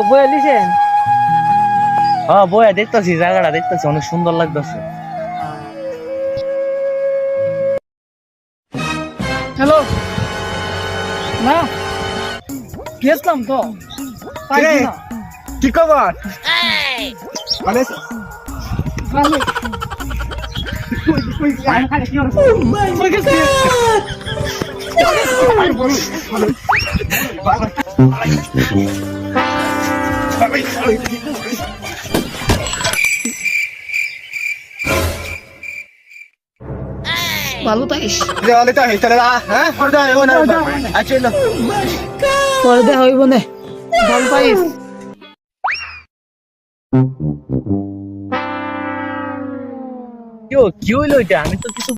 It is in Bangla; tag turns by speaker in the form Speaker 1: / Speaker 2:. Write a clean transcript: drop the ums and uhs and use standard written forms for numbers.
Speaker 1: বইয়া লিছেন?
Speaker 2: হ্যাঁ বইয়া দেখতেছি, জায়গাটা দেখতেছি, অনেক সুন্দর লাগতেছে।
Speaker 1: হ্যালো, না গেছিলাম তো, পাইছি না।
Speaker 3: কি খবর? মানে
Speaker 1: ভালো। কই গেছে? ভালো থাকিস।
Speaker 3: দেওয়ালিটা হইতে না, হ্যাঁ? পর্দা হইব না। আচ্ছা এলো।
Speaker 1: পরে দেখা হইব না। ভালো পাইস।
Speaker 2: কি হইলো এটা? আমি তো কিছু